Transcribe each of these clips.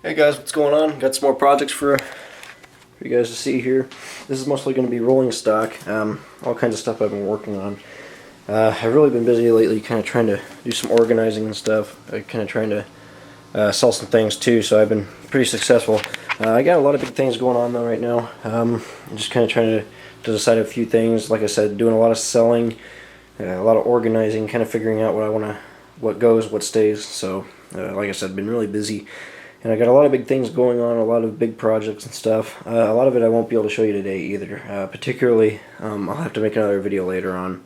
Hey guys, what's going on? Got some more projects for you guys to see here. This is mostly going to be rolling stock, all kinds of stuff I've been working on. I've really been busy lately kind of trying to do some organizing and stuff. Kind of trying to sell some things too, so I've been pretty successful. I got a lot of big things going on though right now. I'm just kind of trying to decide a few things. Like I said, doing a lot of selling, a lot of organizing, kind of figuring out what goes, what stays. So like I said, been really busy. And I got a lot of big things going on, a lot of big projects and stuff. A lot of it I won't be able to show you today either. Particularly, I'll have to make another video later on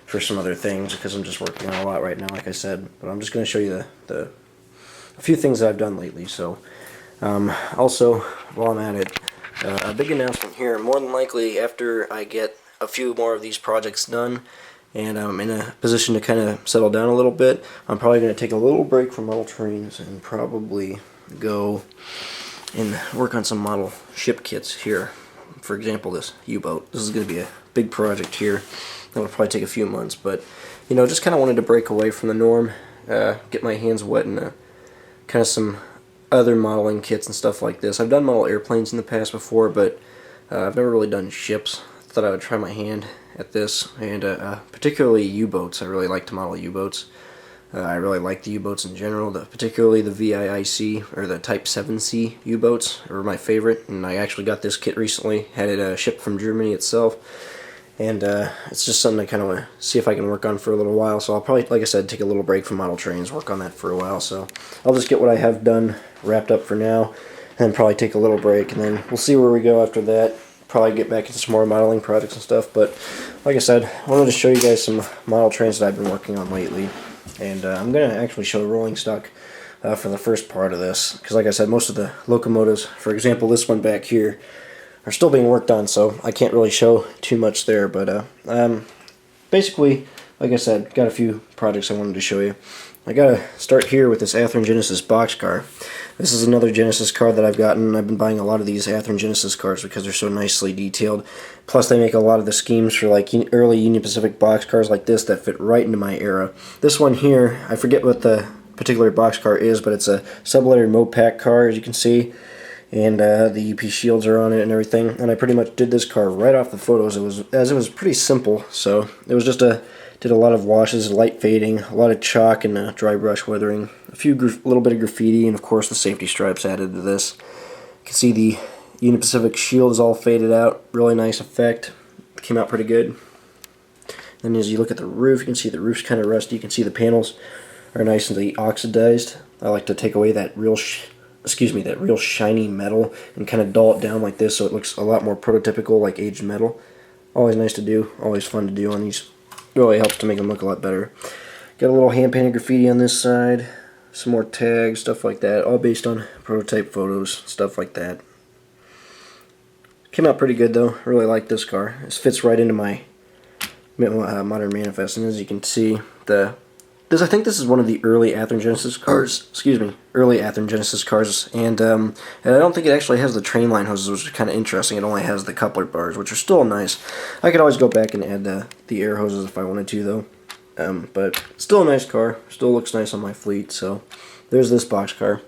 for some other things because I'm just working on a lot right now, like I said. But I'm just going to show you a few things that I've done lately. So, also, while I'm at it, a big announcement here. More than likely, after I get a few more of these projects done, and I'm in a position to kind of settle down a little bit, I'm probably going to take a little break from model trains and probably go and work on some model ship kits here. For example, this U-boat. This is going to be a big project here. That'll probably take a few months, but you know, just kind of wanted to break away from the norm, get my hands wet in kind of some other modeling kits and stuff like this. I've done model airplanes in the past before, but I've never really done ships. Thought I would try my hand at this, and particularly U-boats. I really like to model U-boats. I really like the U-boats in general, particularly the VIIC, or the Type 7C U-boats, are my favorite, and I actually got this kit recently, had it shipped from Germany itself, and it's just something I kind of want to see if I can work on for a little while, so I'll probably, like I said, take a little break from model trains, work on that for a while, so I'll just get what I have done wrapped up for now, and then probably take a little break, and then we'll see where we go after that. Probably get back into some more modeling projects and stuff, but like I said, I wanted to show you guys some model trains that I've been working on lately. And I'm going to actually show rolling stock for the first part of this, because like I said, most of the locomotives, for example this one back here, are still being worked on, so I can't really show too much there, but basically, like I said, got a few projects I wanted to show you. I got to start here with this Athearn Genesis Boxcar. This is another Genesis car that I've gotten. I've been buying a lot of these Athearn Genesis cars because they're so nicely detailed. Plus they make a lot of the schemes for like early Union Pacific boxcars like this that fit right into my era. This one here, I forget what the particular boxcar is, but it's a sublettered Mopac car, as you can see. And the UP shields are on it and everything. And I pretty much did this car right off the photos. It was pretty simple, so it was just did a lot of washes, light fading, a lot of chalk and dry brush weathering, a little bit of graffiti, and of course the safety stripes added to this. You can see the Union Pacific shield is all faded out, really nice effect. Came out pretty good. Then as you look at the roof, you can see the roof's kind of rusty. You can see the panels are nice and oxidized. I like to take away that real shiny metal and kind of dull it down like this so it looks a lot more prototypical, like aged metal. Always nice to do, always fun to do on these. Really helps to make them look a lot better. Got a little hand painted graffiti on this side, some more tags, stuff like that, all based on prototype photos, stuff like that. Came out pretty good though. Really like this car. This fits right into my modern manifest, and as you can see, I think this is one of the early Athearn Genesis cars. Excuse me, early Athearn Genesis cars, and I don't think it actually has the train line hoses, which is kind of interesting. It only has the coupler bars, which are still nice. I could always go back and add the air hoses if I wanted to, though. But still a nice car. Still looks nice on my fleet. So there's this boxcar.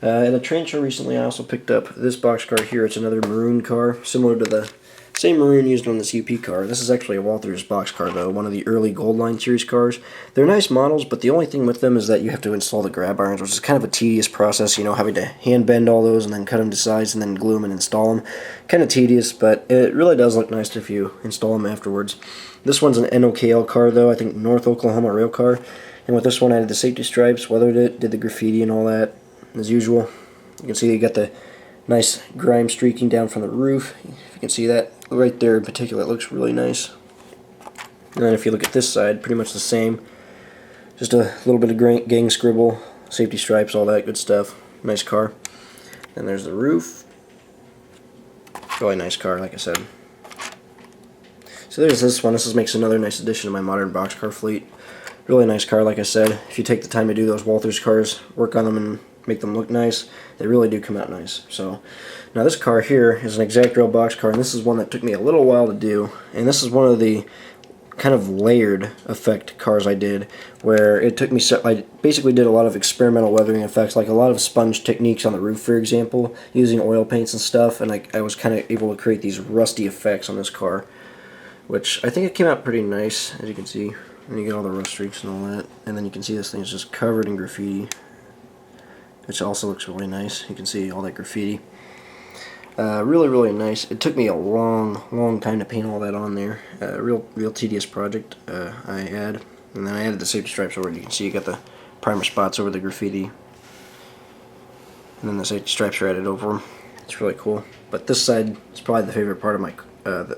At a train show recently, I also picked up this boxcar here. It's another maroon car, similar to the same maroon used on this UP car. This is actually a Walther's boxcar though, one of the early Gold Line series cars. They're nice models, but the only thing with them is that you have to install the grab irons, which is kind of a tedious process, you know, having to hand bend all those and then cut them to size and then glue them and install them. Kind of tedious, but it really does look nice if you install them afterwards. This one's an endoKL car though, I think North Oklahoma rail car. And with this one I did the safety stripes, weathered it, did the graffiti and all that, as usual. You can see you got the nice grime streaking down from the roof. If you can see that right there in particular, it looks really nice. And then if you look at this side, pretty much the same. Just a little bit of gang scribble, safety stripes, all that good stuff. Nice car. And there's the roof. Really nice car, like I said. So there's this one. This makes another nice addition to my modern boxcar fleet. Really nice car, like I said. If you take the time to do those Walther's cars, work on them and make them look nice, they really do come out nice. So now this car here is an exact rail box car, and this is one that took me a little while to do, and this is one of the kind of layered effect cars I did, where it took me, I basically did a lot of experimental weathering effects, like a lot of sponge techniques on the roof, for example, using oil paints and stuff, and I was kind of able to create these rusty effects on this car, which I think it came out pretty nice, as you can see. And you get all the rust streaks and all that, and then you can see this thing is just covered in graffiti, which also looks really nice. You can see all that graffiti. Really nice. It took me a long time to paint all that on there. Real tedious project I had. And then I added the safety stripes over it. You can see you got the primer spots over the graffiti. And then the safety stripes are added over them. It's really cool. But this side is probably the favorite part of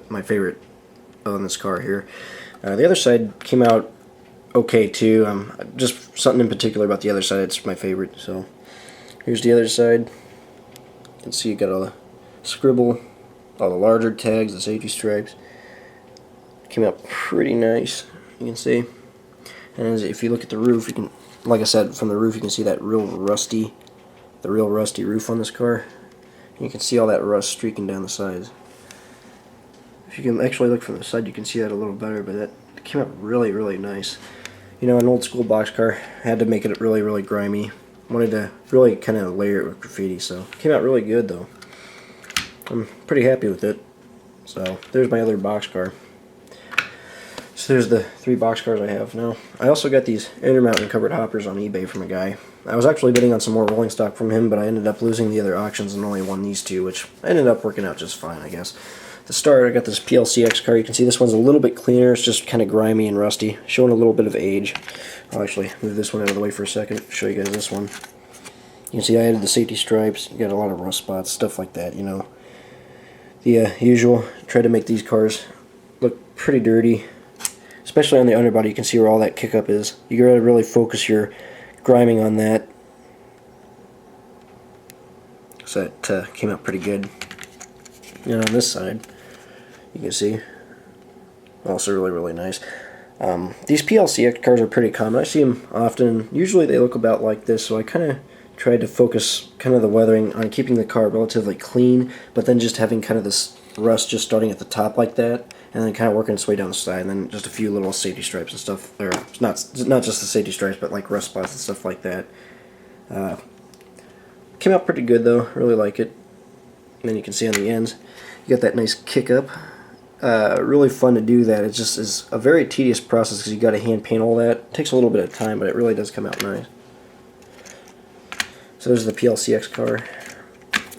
my favorite on this car here. The other side came out okay too. Just something in particular about the other side, it's my favorite. So here's the other side. You can see you got all the scribble, all the larger tags, the safety stripes. Came out pretty nice, you can see. And if you look at the roof, you can, like I said, from the roof you can see that real rusty roof on this car. And you can see all that rust streaking down the sides. If you can actually look from the side, you can see that a little better, but that came out really nice. You know, an old school boxcar, had to make it really grimy. Wanted to really kind of layer it with graffiti, so it came out really good though. I'm pretty happy with it. So there's my other boxcar. So there's the 3 boxcars I have now. I also got these intermountain covered hoppers on eBay from a guy. I was actually bidding on some more rolling stock from him, but I ended up losing the other auctions and only won these 2, which ended up working out just fine, I guess. To start, I got this PLC X car. You can see this one's a little bit cleaner. It's just kind of grimy and rusty, showing a little bit of age. I'll actually move this one out of the way for a second, show you guys this one. You can see I added the safety stripes. You got a lot of rust spots, stuff like that, you know. The usual. Try to make these cars look pretty dirty, especially on the underbody. You can see where all that kick up is. You gotta really focus your griming on that. So that came out pretty good. And on this side, you can see, also really nice. These PLC X cars are pretty common. I see them often. Usually they look about like this, so I kind of tried to focus kind of the weathering on keeping the car relatively clean, but then just having kind of this rust just starting at the top like that, and then kind of working its way down the side, and then just a few little safety stripes and stuff. Or not just the safety stripes, but like rust spots and stuff like that. Came out pretty good though. Really like it. And then you can see on the ends, you got that nice kick up. Really fun to do that. It just is a very tedious process because you got to hand paint all that. It takes a little bit of time, but it really does come out nice. So there's the PLC X car.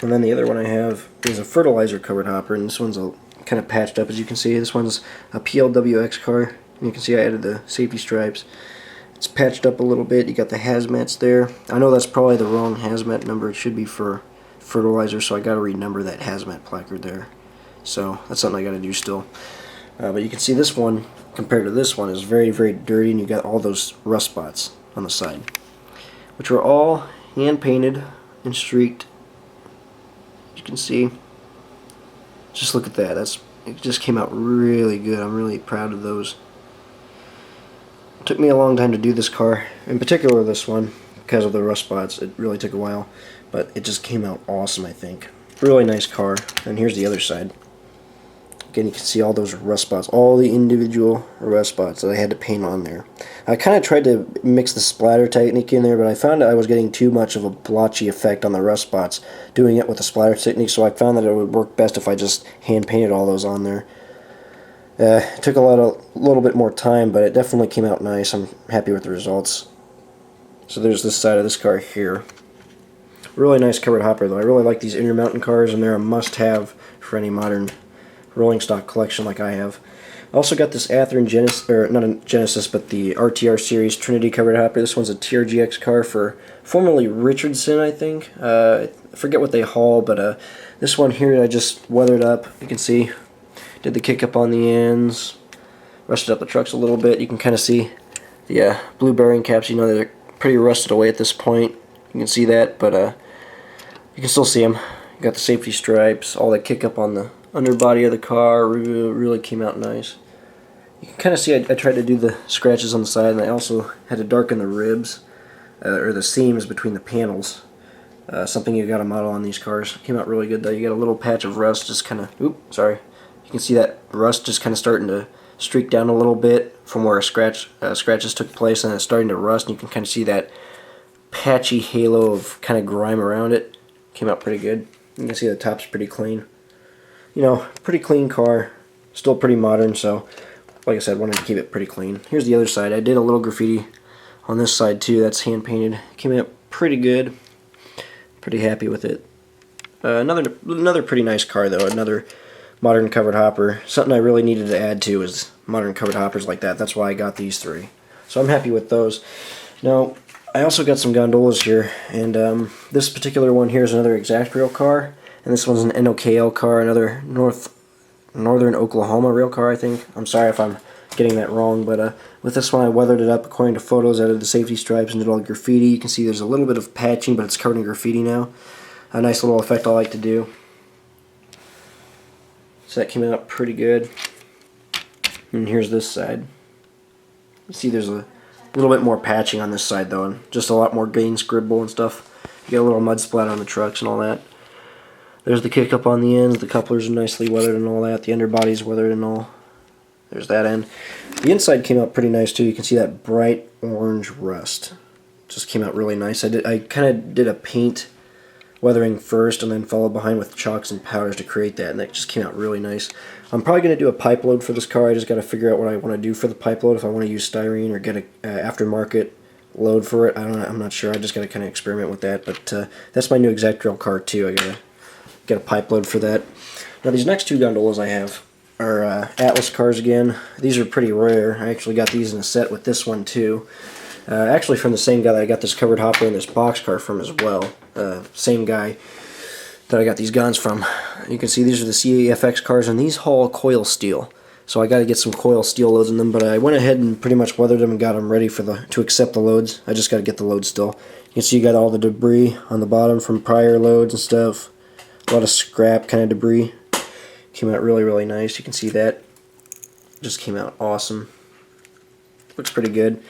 And then the other one I have is a Fertilizer covered hopper, and this one's kind of patched up, as you can see. This one's a PLWX car, and you can see I added the safety stripes. It's patched up a little bit. You got the hazmats there. I know that's probably the wrong hazmat number. It should be for Fertilizer, so I got to renumber that hazmat placard there. So that's something I got to do still. But you can see this one compared to this one is very dirty, and you got all those rust spots on the side, which were all hand painted and streaked. You can see, just look at that. It just came out really good. I'm really proud of those. It took me a long time to do this car, in particular this one, because of the rust spots. It really took a while, but it just came out awesome, I think. Really nice car. And here's the other side. Again, you can see all those rust spots, all the individual rust spots that I had to paint on there. I kind of tried to mix the splatter technique in there, but I found that I was getting too much of a blotchy effect on the rust spots doing it with the splatter technique, so I found that it would work best if I just hand painted all those on there. It took a little bit more time, but it definitely came out nice. I'm happy with the results. So there's this side of this car here. Really nice covered hopper though. I really like these Intermountain cars, and they're a must-have for any modern rolling stock collection like I have. I also got this Athearn Genesis, or not a Genesis, but the RTR series Trinity covered hopper. This one's a TRGX car for formerly Richardson, I think. I forget what they haul, but this one here I just weathered up. You can see, did the kick up on the ends, rusted up the trucks a little bit. You can kind of see the blue bearing caps. You know they're pretty rusted away at this point. You can see that, but you can still see them. You got the safety stripes, all that kick up on the underbody of the car. Really came out nice. You can kind of see I tried to do the scratches on the side, and I also had to darken the ribs or the seams between the panels. Something you got to model on these cars. Came out really good though. You got a little patch of rust just kind of, you can see that rust just kind of starting to streaked down a little bit from where scratches took place, and it's starting to rust, and you can kind of see that patchy halo of kind of grime around it. Came out pretty good. You can see the top's pretty clean. You know, pretty clean car, still pretty modern, so like I said, wanted to keep it pretty clean. Here's the other side. I did a little graffiti on this side too. That's hand painted. Came out pretty good. Pretty happy with it. Another pretty nice car though. Another modern covered hopper. Something I really needed to add to is modern covered hoppers like that. That's why I got these three. So I'm happy with those. Now, I also got some gondolas here, and this particular one here is another exact rail car, and this one's an endoKL car, another northern Oklahoma rail car, I think. I'm sorry if I'm getting that wrong, but with this one I weathered it up according to photos, added the safety stripes and did all the graffiti. You can see there's a little bit of patching, but it's covered in graffiti now. A nice little effect I like to do. So that came out pretty good. And here's this side. You see there's a little bit more patching on this side though, and just a lot more green scribble and stuff. You get a little mud splatter on the trucks and all that. There's the kick up on the ends, the couplers are nicely weathered and all that, the underbody's weathered and all. There's that end. The inside came out pretty nice too. You can see that bright orange rust. Just came out really nice. I kind of did a paint weathering first and then followed behind with chalks and powders to create that, and that just came out really nice. I'm probably going to do a pipe load for this car. I just got to figure out what I want to do for the pipe load, if I want to use styrene or get a aftermarket load for it. I'm not sure. I just got to kind of experiment with that, but that's my new exact rail car too. I got to get a pipe load for that. Now these next two gondolas I have are Atlas cars again. These are pretty rare. I actually got these in a set with this one too. Actually from the same guy that I got this covered hopper and this Boxcar from as well. Same guy that I got these guns from. You can see these are the CAFX cars, and these haul coil steel. So I got to get some coil steel loads in them, but I went ahead and pretty much weathered them and got them ready for to accept the loads. I just got to get the loads still. You can see you got all the debris on the bottom from prior loads and stuff. A lot of scrap kind of debris. Came out really, really nice. You can see that. Just came out awesome. Looks pretty good.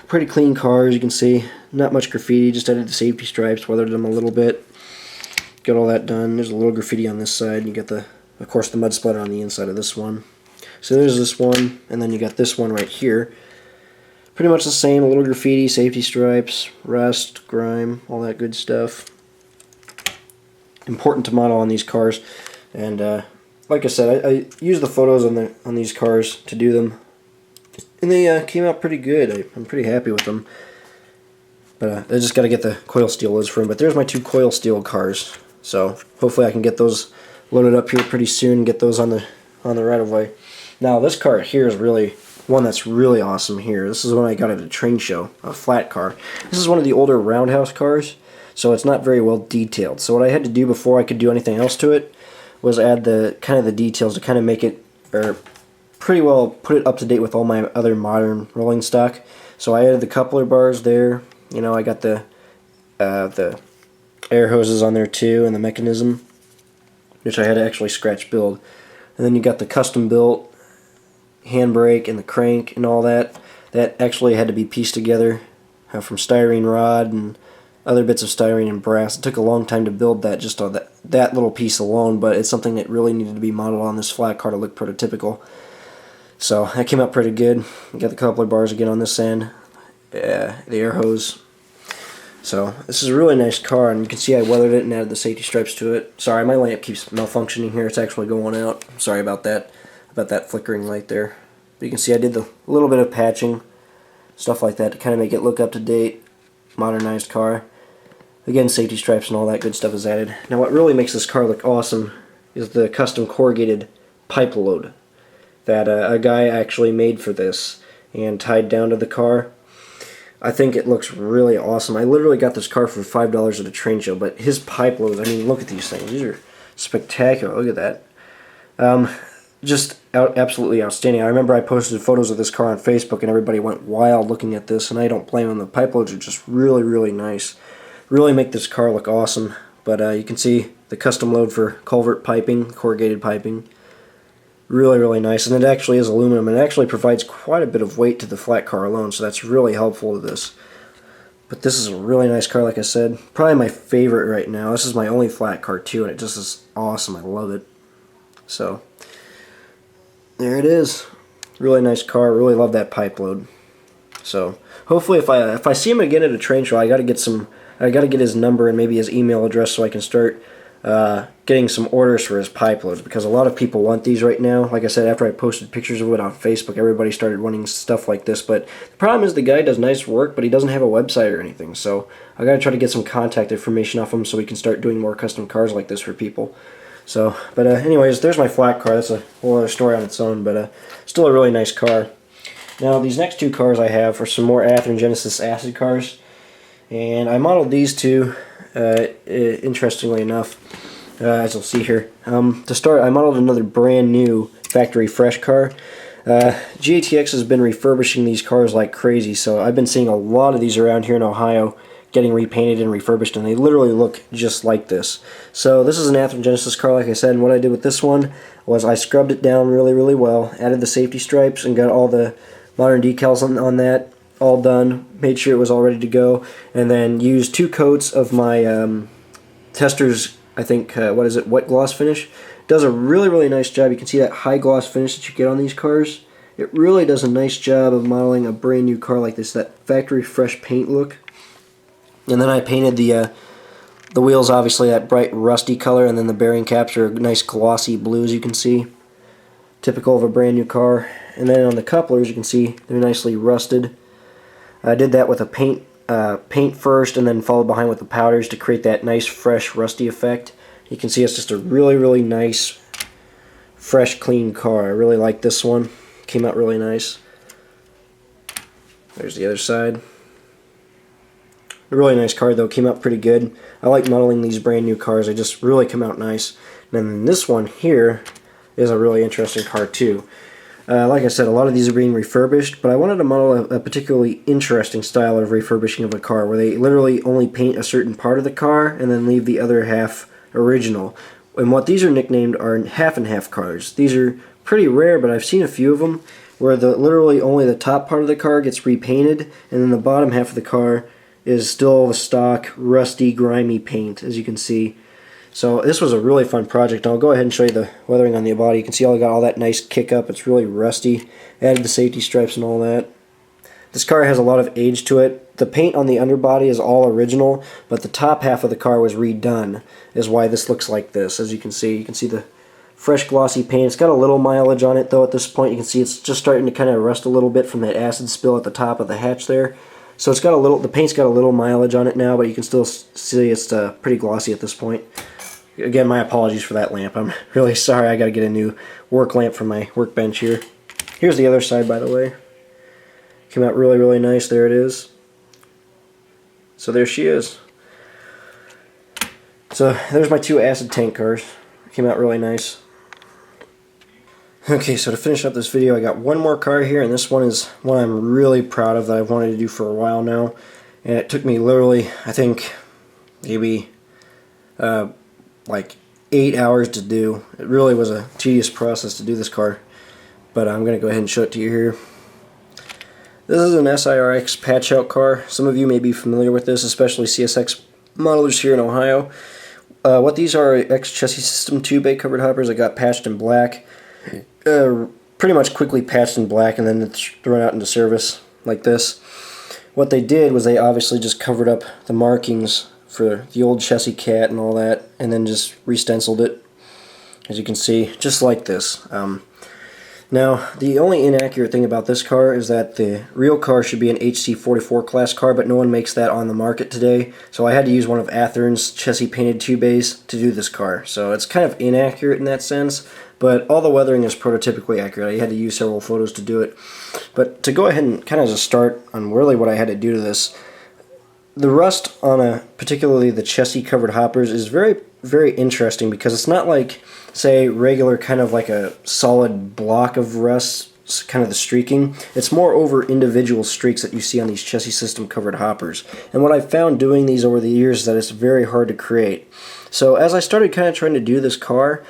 Pretty clean cars, you can see. Not much graffiti, just added the safety stripes, weathered them a little bit. Got all that done. There's a little graffiti on this side. You got of course, the mud splatter on the inside of this one. So there's this one, and then you got this one right here. Pretty much the same, a little graffiti, safety stripes, rust, grime, all that good stuff. Important to model on these cars, and like I said, I used the photos on these cars to do them, and they came out pretty good. I'm pretty happy with them. But I just got to get the coil steel loads for them. But there's my two coil steel cars. So hopefully I can get those loaded up here pretty soon and get those on the right of way. Now this car here is really one that's really awesome here. This is one I got at a train show, a flat car. This is one of the older roundhouse cars, so it's not very well detailed. So what I had to do before I could do anything else to it was add the details to kind of make it, or pretty well put it up to date with all my other modern rolling stock. So I added the coupler bars there. You know, I got the air hoses on there too, and the mechanism, which I had to actually scratch build. And then you got the custom built handbrake and the crank and all that. That actually had to be pieced together from styrene rod and other bits of styrene and brass. It took a long time to build that, just on that little piece alone, but it's something that really needed to be modeled on this flat car to look prototypical. So that came out pretty good. You got the coupler bars again on this end, the air hose. So this is a really nice car, and you can see I weathered it and added the safety stripes to it. Sorry, my lamp keeps malfunctioning here. It's actually going out. Sorry about that flickering light there. But you can see I did a little bit of patching, stuff like that, to kind of make it look up to date, modernized car. Again, safety stripes and all that good stuff is added. Now what really makes this car look awesome is the custom corrugated pipe load that a guy actually made for this and tied down to the car. I think it looks really awesome. I literally got this car for $5 at a train show, but his pipe loads, I mean, look at these things. These are spectacular. Look at that. Just absolutely outstanding. I remember I posted photos of this car on Facebook, and everybody went wild looking at this, and I don't blame them. The pipe loads are just really, really nice. Really make this car look awesome. But you can see the custom load for culvert piping, corrugated piping. Really, really nice, and it actually is aluminum, and it actually provides quite a bit of weight to the flat car alone, so that's really helpful to this. But this is a really nice car, like I said. Probably my favorite right now. This is my only flat car too, and it just is awesome. I love it. So, there it is. Really nice car. Really love that pipe load. So hopefully, if I see him again at a train show, I got to get his number and maybe his email address so I can start getting some orders for his pipe loads, because a lot of people want these right now. Like I said, after I posted pictures of it on Facebook, everybody started wanting stuff like this. But the problem is the guy does nice work, but he doesn't have a website or anything. So I got to try to get some contact information off him so we can start doing more custom cars like this for people. So, but anyways, there's my flat car. That's a whole other story on its own, but still a really nice car. Now, these next two cars I have are some more Athearn Genesis acid cars, and I modeled these two, interestingly enough, as you'll see here. To start, I modeled another brand new factory fresh car. GATX has been refurbishing these cars like crazy, so I've been seeing a lot of these around here in Ohio getting repainted and refurbished, and they literally look just like this. So this is an Athearn Genesis car, like I said, and what I did with this one was I scrubbed it down really well, added the safety stripes, and got all the modern decals on that all done, made sure it was all ready to go, and then used 2 coats of my Tester's, I think, what is it, wet gloss finish. Does a really nice job. You can see that high gloss finish that you get on these cars. It really does a nice job of modeling a brand new car like this, that factory fresh paint look. And then I painted the wheels, obviously, that bright rusty color, and then the bearing caps are a nice glossy blue, as you can see. Typical of a brand new car. And then on the couplers, you can see they're nicely rusted. I did that with a paint first, and then followed behind with the powders to create that nice, fresh, rusty effect. You can see it's just a really nice, fresh, clean car. I really like this one. Came out really nice. There's the other side. A really nice car, though. Came out pretty good. I like modeling these brand new cars. They just really come out nice. And then this one here is a really interesting car, too. Like I said, a lot of these are being refurbished, but I wanted to model a particularly interesting style of refurbishing of a car, where they literally only paint a certain part of the car and then leave the other half original. And what these are nicknamed are half and half cars. These are pretty rare, but I've seen a few of them where literally only the top part of the car gets repainted, and then the bottom half of the car is still the stock, rusty, grimy paint, as you can see. So this was a really fun project. I'll go ahead and show you the weathering on the body. You can see I got all that nice kick up. It's really rusty. Added the safety stripes and all that. This car has a lot of age to it. The paint on the underbody is all original, but the top half of the car was redone, is why this looks like this. As you can see the fresh glossy paint. It's got a little mileage on it, though. At this point, you can see it's just starting to kind of rust a little bit from that acid spill at the top of the hatch there. So it's got a little, the paint's got a little mileage on it now, but you can still see it's pretty glossy at this point. Again, my apologies for that lamp. I'm really sorry. I got to get a new work lamp for my workbench here. Here's the other side, by the way. Came out really nice. There it is. So there she is. So there's my 2 acid tank cars. Came out really nice. Okay, so to finish up this video, I got one more car here, and this one is one I'm really proud of that I've wanted to do for a while now. And it took me literally, I think, maybe like 8 hours to do. It really was a tedious process to do this car, but I'm going to go ahead and show it to you here. This is an SIRX patch-out car. Some of you may be familiar with this, especially CSX modelers here in Ohio. What these are X-Chassis System 2 bay covered hoppers that got patched in black. Pretty much quickly patched in black and then thrown out into service like this. What they did was they obviously just covered up the markings for the old chassis cat and all that, and then just re-stenciled it, as you can see, just like this. Now, the only inaccurate thing about this car is that the real car should be an HC44 class car, but no one makes that on the market today, so I had to use one of Athearn's chassis painted 2 bays to do this car. So it's kind of inaccurate in that sense, but all the weathering is prototypically accurate. I had to use several photos to do it. But to go ahead and kind of just start on really what I had to do to this, the rust on particularly the chassis covered hoppers is very interesting, because it's not like, say, regular kind of like a solid block of rust, kind of the streaking. It's more over individual streaks that you see on these chassis system covered hoppers. And what I've found doing these over the years is that it's very hard to create. So as I started kind of trying to do this car,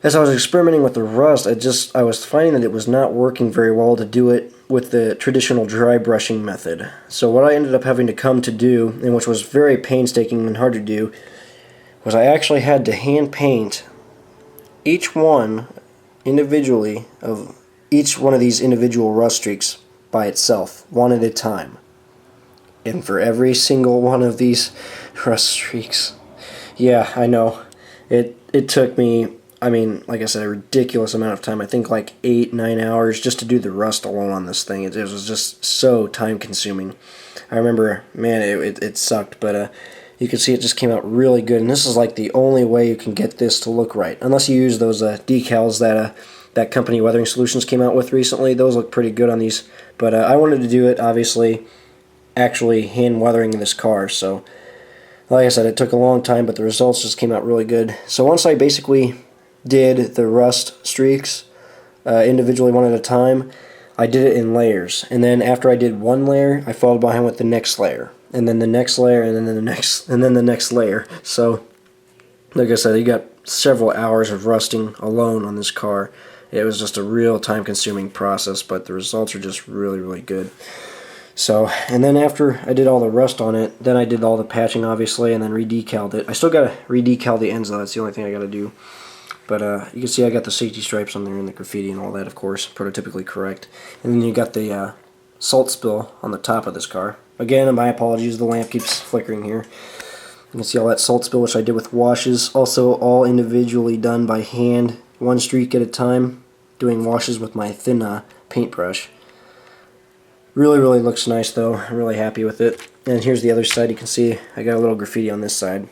as I was experimenting with the rust, I was finding that it was not working very well to do it with the traditional dry brushing method. So what I ended up having to come to do, and which was very painstaking and hard to do, was I actually had to hand paint each one individually of each one of these individual rust streaks by itself, one at a time. And for every single one of these rust streaks, yeah, I know, it took me, I mean, like I said, a ridiculous amount of time. I think like 8-9 hours just to do the rust alone on this thing. It was just so time consuming. I remember, man, it sucked, but you can see it just came out really good. And this is like the only way you can get this to look right, unless you use those decals that company Weathering Solutions came out with recently. Those look pretty good on these, but I wanted to do it, obviously, actually hand weathering this car. So like I said, it took a long time, but the results just came out really good. So once I basically did the rust streaks individually, one at a time, I did it in layers. And then after I did one layer, I followed behind with the next layer, and then the next layer, and then the next, and then the next layer. So like I said, you got several hours of rusting alone on this car. It was just a real time-consuming process, but the results are just really, really good. So, and then after I did all the rust on it, then I did all the patching, obviously, and then re-decaled it. I still got to re-decal the ends, though. That's the only thing I got to do. But you can see I got the safety stripes on there and the graffiti and all that, of course, prototypically correct. And then you got the salt spill on the top of this car. Again, my apologies, the lamp keeps flickering here. You can see all that salt spill, which I did with washes. Also, all individually done by hand, one streak at a time, doing washes with my thin paintbrush. Really, really looks nice, though. I'm really happy with it. And here's the other side. You can see I got a little graffiti on this side.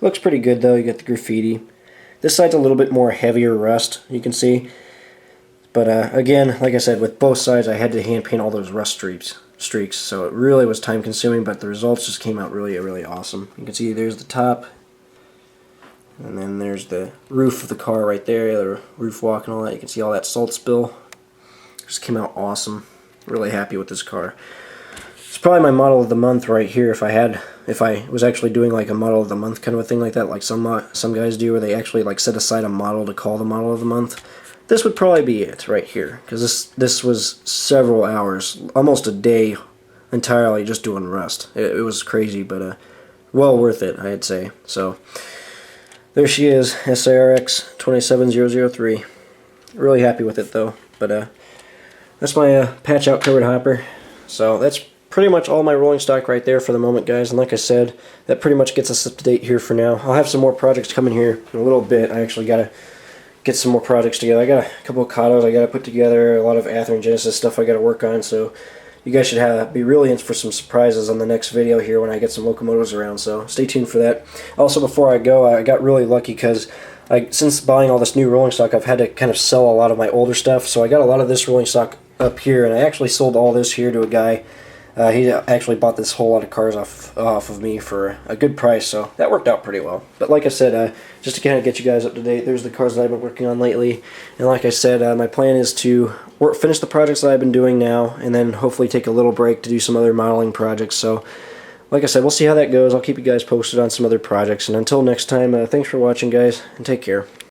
Looks pretty good, though. You got the graffiti. This side's a little bit more heavier rust, you can see. But again, like I said, with both sides, I had to hand paint all those rust streaks. So it really was time consuming, but the results just came out really, really awesome. You can see there's the top. And then there's the roof of the car right there, the roof walk and all that. You can see all that salt spill. Just came out awesome. Really happy with this car. It's probably my model of the month right here. If I was actually doing like a model of the month kind of a thing like that, like some guys do, where they actually like set aside a model to call the model of the month. This would probably be it right here, because this was several hours, almost a day entirely just doing rust. It was crazy, but well worth it, I'd say. So there she is, SIRX 27003. Really happy with it though. But that's my patch out covered hopper. So that's pretty much all my rolling stock right there for the moment, guys. And like I said, that pretty much gets us up to date here for now. I'll have some more projects coming here in a little bit. I actually got to get some more projects together. I got a couple of Katos I got to put together, a lot of Ather and Genesis stuff I got to work on. So you guys should be really in for some surprises on the next video here when I get some locomotives around. So stay tuned for that. Also, before I go, I got really lucky because since buying all this new rolling stock, I've had to kind of sell a lot of my older stuff. So I got a lot of this rolling stock up here, and I actually sold all this here to a guy. He actually bought this whole lot of cars off of me for a good price, so that worked out pretty well. But like I said, just to kind of get you guys up to date, there's the cars that I've been working on lately. And like I said, my plan is to finish the projects that I've been doing now, and then hopefully take a little break to do some other modeling projects. So like I said, we'll see how that goes. I'll keep you guys posted on some other projects. And until next time, thanks for watching, guys, and take care.